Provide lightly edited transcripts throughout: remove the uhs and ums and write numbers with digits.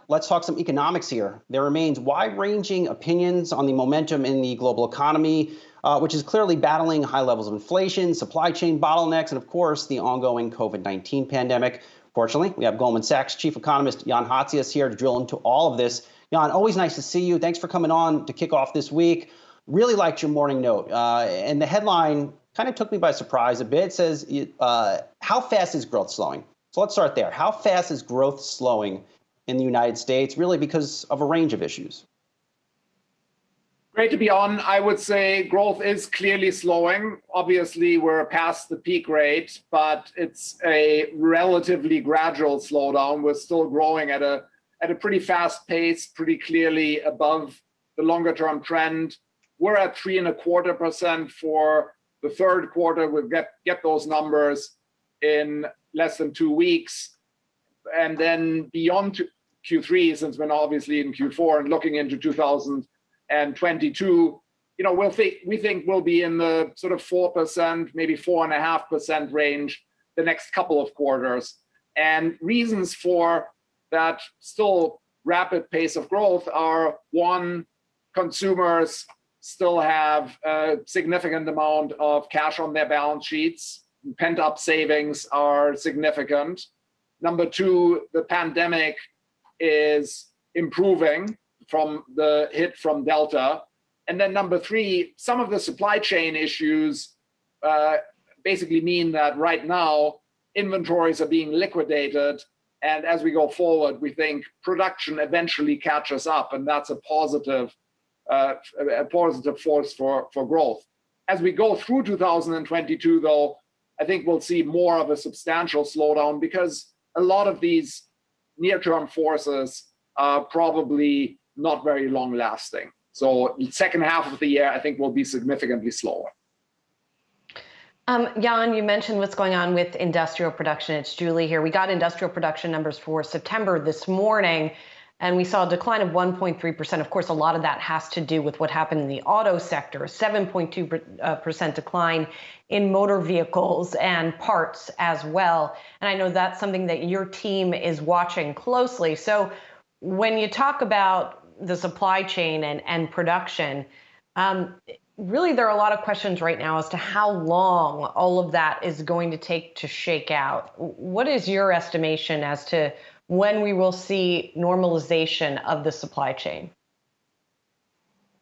let's talk some economics here. There remains wide-ranging opinions on the momentum in the global economy, which is clearly battling high levels of inflation, supply chain bottlenecks, and of course, the ongoing COVID-19 pandemic. Fortunately, we have Goldman Sachs Chief Economist Jan Hatzius here to drill into all of this. Jan, always nice to see you. Thanks for coming on to kick off this week. Really liked your morning note. And the headline kind of took me by surprise a bit. It says, how fast is growth slowing? So let's start there. How fast is growth slowing in the United States, really because of a range of issues? Great to be on. I would say growth is clearly slowing. Obviously, we're past the peak rate, but it's a relatively gradual slowdown. We're still growing at a pretty fast pace, pretty clearly above the longer term trend. We're at 3.25% for the third quarter. We'll get those numbers in less than 2 weeks. And then beyond Q3, since we're obviously in Q4 and looking into 2022, we think we'll be in the sort of 4%, maybe 4.5% range the next couple of quarters. And reasons for that still rapid pace of growth are, one, consumers still have a significant amount of cash on their balance sheets. Pent-up savings are significant. Number two, the pandemic is improving from the hit from Delta. And then number three, some of the supply chain issues basically mean that right now inventories are being liquidated. And as we go forward, we think production eventually catches up, and that's a positive force for growth. As we go through 2022, though, I think we'll see more of a substantial slowdown because a lot of these near-term forces are probably not very long lasting. So the second half of the year, I think, will be significantly slower. Jan, you mentioned what's going on with industrial production. It's Julie here. We got industrial production numbers for September this morning, and we saw a decline of 1.3%. Of course, a lot of that has to do with what happened in the auto sector, a 7.2% decline in motor vehicles and parts as well. And I know that's something that your team is watching closely. So when you talk about the supply chain and production, really there are a lot of questions right now as to how long all of that is going to take to shake out. What is your estimation as to when we will see normalization of the supply chain?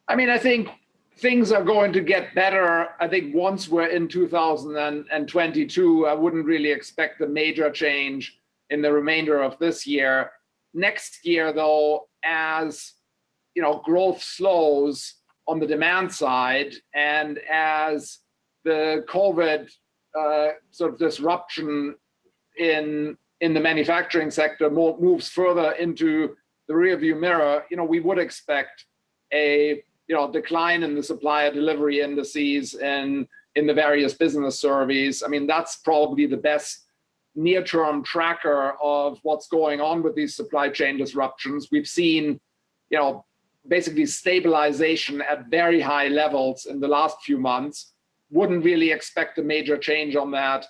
I mean, I think things are going to get better. I think once we're in 2022, I wouldn't really expect a major change in the remainder of this year. Next year, though, as growth slows on the demand side, and as the COVID sort of disruption in the manufacturing sector moves further into the rearview mirror, we would expect a decline in the supplier delivery indices and in the various business surveys. I mean, that's probably the best near-term tracker of what's going on with these supply chain disruptions. We've seen, basically stabilization at very high levels in the last few months. Wouldn't really expect a major change on that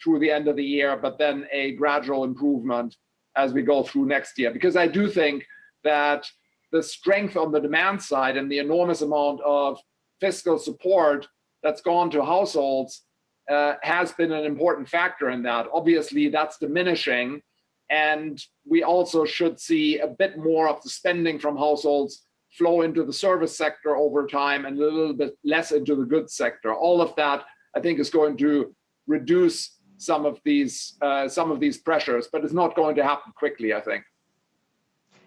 through the end of the year, but then a gradual improvement as we go through next year. Because I do think that the strength on the demand side and the enormous amount of fiscal support that's gone to households has been an important factor in that. Obviously, that's diminishing, and we also should see a bit more of the spending from households flow into the service sector over time and a little bit less into the goods sector. All of that, I think, is going to reduce some of these pressures, but it's not going to happen quickly, I think.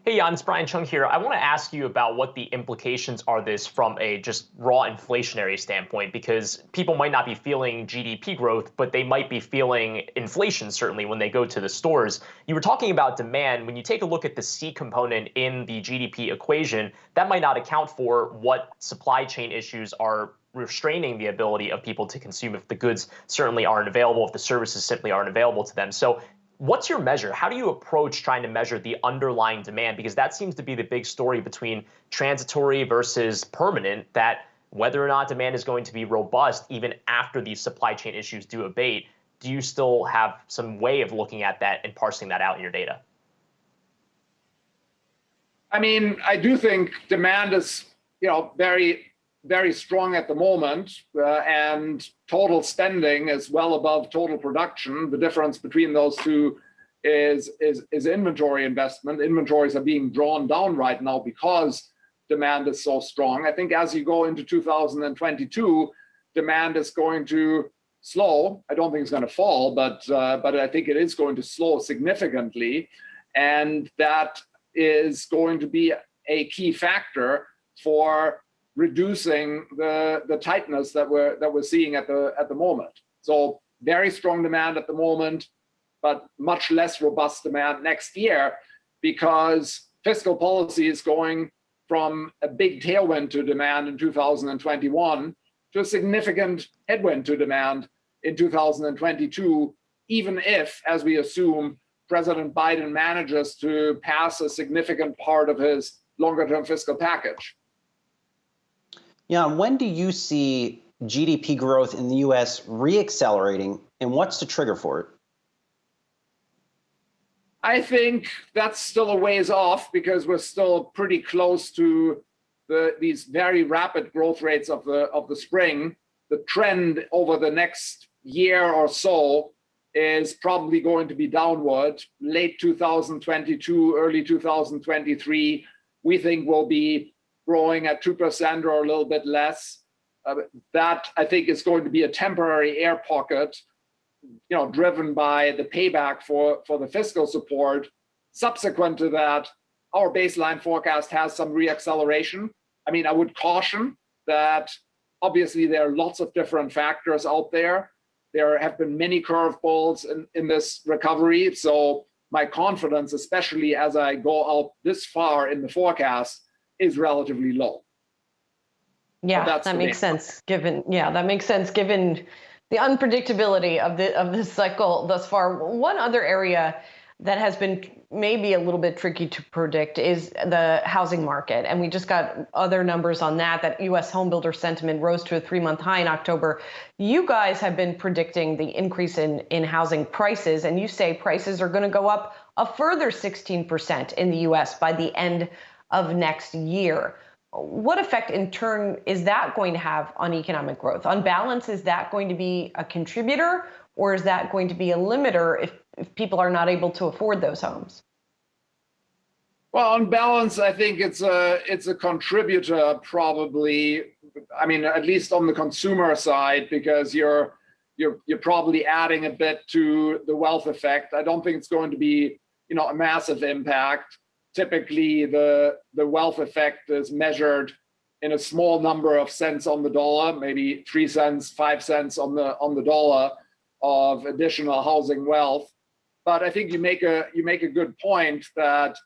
Hey, Jan, it's Brian Chung here. I want to ask you about what the implications are this from a just raw inflationary standpoint, because people might not be feeling GDP growth, but they might be feeling inflation, certainly, when they go to the stores. You were talking about demand. When you take a look at the C component in the GDP equation, that might not account for what supply chain issues are restraining the ability of people to consume if the goods certainly aren't available, if the services simply aren't available to them. So what's your measure? How do you approach trying to measure the underlying demand? Because that seems to be the big story between transitory versus permanent, that whether or not demand is going to be robust even after these supply chain issues do abate. Do you still have some way of looking at that and parsing that out in your data? I mean, I do think demand is, very, very strong at the moment, and total spending is well above total production. The difference between those two is inventory investment. Inventories are being drawn down right now because demand is so strong. I think as you go into 2022, demand is going to slow. I don't think it's going to fall, but I think it is going to slow significantly, and that is going to be a key factor for reducing the tightness that we're seeing at the moment. So very strong demand at the moment, but much less robust demand next year, because fiscal policy is going from a big tailwind to demand in 2021 to a significant headwind to demand in 2022, even if, as we assume, President Biden manages to pass a significant part of his longer-term fiscal package. Yeah, when do you see GDP growth in the U.S. reaccelerating, and what's the trigger for it? I think that's still a ways off, because we're still pretty close to these very rapid growth rates of the spring. The trend over the next year or so is probably going to be downward. Late 2022, early 2023, we think will be growing at 2% or a little bit less. That, I think, is going to be a temporary air pocket, driven by the payback for the fiscal support. Subsequent to that, our baseline forecast has some reacceleration. I mean, I would caution that obviously there are lots of different factors out there. There have been many curveballs in this recovery. So my confidence, especially as I go out this far in the forecast, is relatively low. Yeah, that makes sense given the unpredictability of this cycle thus far. One other area that has been maybe a little bit tricky to predict is the housing market. And we just got other numbers on that U.S. homebuilder sentiment rose to a 3-month high in October. You guys have been predicting the increase in housing prices, and you say prices are going to go up a further 16% in the U.S. by the end of next year. What effect, in turn, is that going to have on economic growth? On balance, is that going to be a contributor, or is that going to be a limiter if people are not able to afford those homes? Well, on balance, I think it's a contributor, probably. I mean, at least on the consumer side, because you're probably adding a bit to the wealth effect. I don't think it's going to be, a massive impact. Typically, the wealth effect is measured in a small number of cents on the dollar, maybe 3 cents, 5 cents on the dollar of additional housing wealth. But I think you make a good point that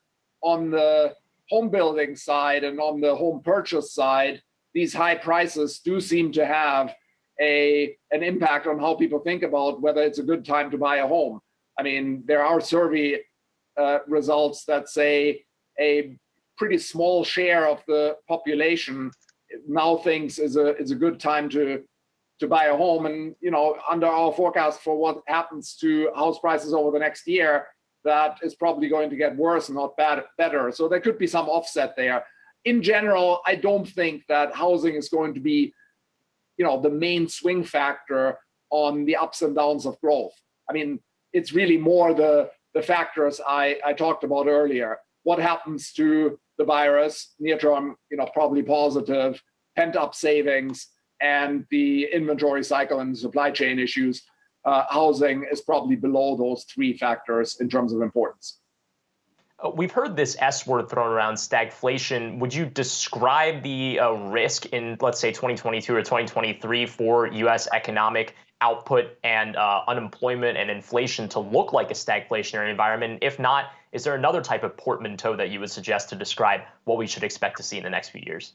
on the home building side and on the home purchase side, these high prices do seem to have an impact on how people think about whether it's a good time to buy a home. I mean, there are survey results that say a pretty small share of the population now thinks is a good time to buy a home. And under our forecast for what happens to house prices over the next year, that is probably going to get worse, not better. So there could be some offset there. In general, I don't think that housing is going to be, the main swing factor on the ups and downs of growth. I mean, it's really more the factors I talked about earlier. What happens to the virus, near term, probably positive, pent-up savings, and the inventory cycle and supply chain issues. Housing is probably below those 3 factors in terms of importance. We've heard this S word thrown around, stagflation. Would you describe the risk in, let's say, 2022 or 2023 for U.S. economic output and unemployment and inflation to look like a stagflationary environment? If not, is there another type of portmanteau that you would suggest to describe what we should expect to see in the next few years?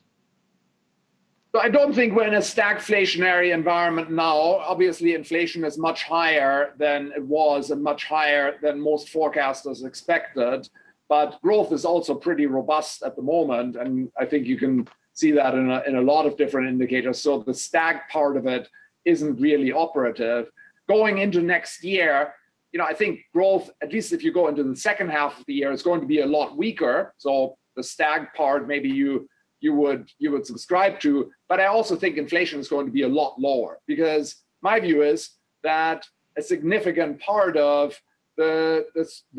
So I don't think we're in a stagflationary environment now. Obviously, inflation is much higher than it was and much higher than most forecasters expected. But growth is also pretty robust at the moment. And I think you can see that in a lot of different indicators. So the stag part of it isn't really operative. Going into next year, I think growth, at least if you go into the second half of the year, is going to be a lot weaker. So the stag part maybe you would subscribe to. But I also think inflation is going to be a lot lower, because my view is that a significant part of the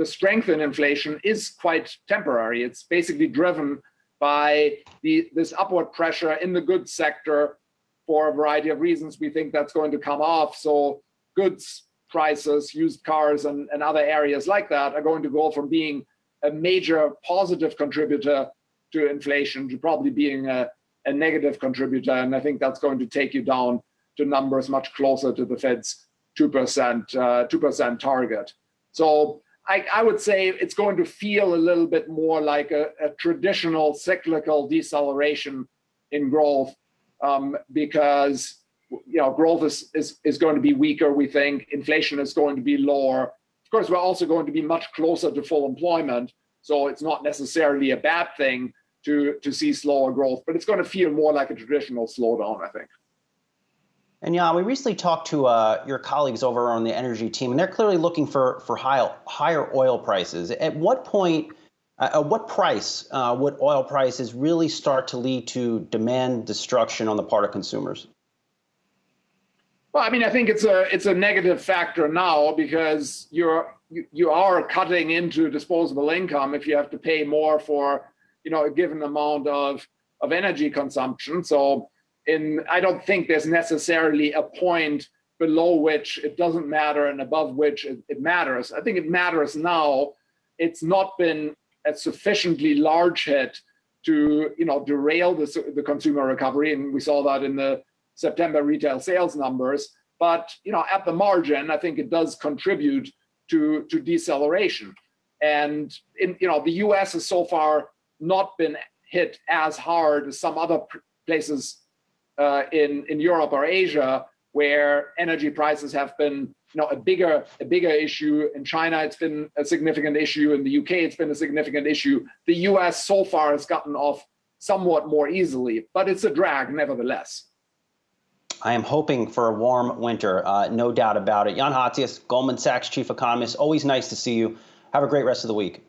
strength in inflation is quite temporary. It's basically driven by this upward pressure in the goods sector for a variety of reasons. We think that's going to come off. So goods prices, used cars, and other areas like that are going to go from being a major positive contributor to inflation to probably being a negative contributor. And I think that's going to take you down to numbers much closer to the Fed's 2% target. So I would say it's going to feel a little bit more like a traditional cyclical deceleration in growth, because growth is going to be weaker, we think. Inflation is going to be lower. Of course, we're also going to be much closer to full employment, so it's not necessarily a bad thing to see slower growth, but it's going to feel more like a traditional slowdown, I think. And yeah, we recently talked to your colleagues over on the energy team, and they're clearly looking for higher oil prices. At what point, what price would oil prices really start to lead to demand destruction on the part of consumers? Well, I mean, I think it's a negative factor now, because you are cutting into disposable income if you have to pay more for a given amount of energy consumption. So I don't think there's necessarily a point below which it doesn't matter and above which it matters. I think it matters now. It's not been a sufficiently large hit to derail the consumer recovery, and we saw that in the September retail sales numbers. But at the margin, I think it does contribute to deceleration. And the U.S. has so far not been hit as hard as some other places in Europe or Asia, where energy prices have been a bigger issue. In China, it's been a significant issue. In the UK, it's been a significant issue. The US so far has gotten off somewhat more easily, but it's a drag nevertheless. I am hoping for a warm winter, no doubt about it. Jan Hatzius, Goldman Sachs Chief Economist, always nice to see you. Have a great rest of the week.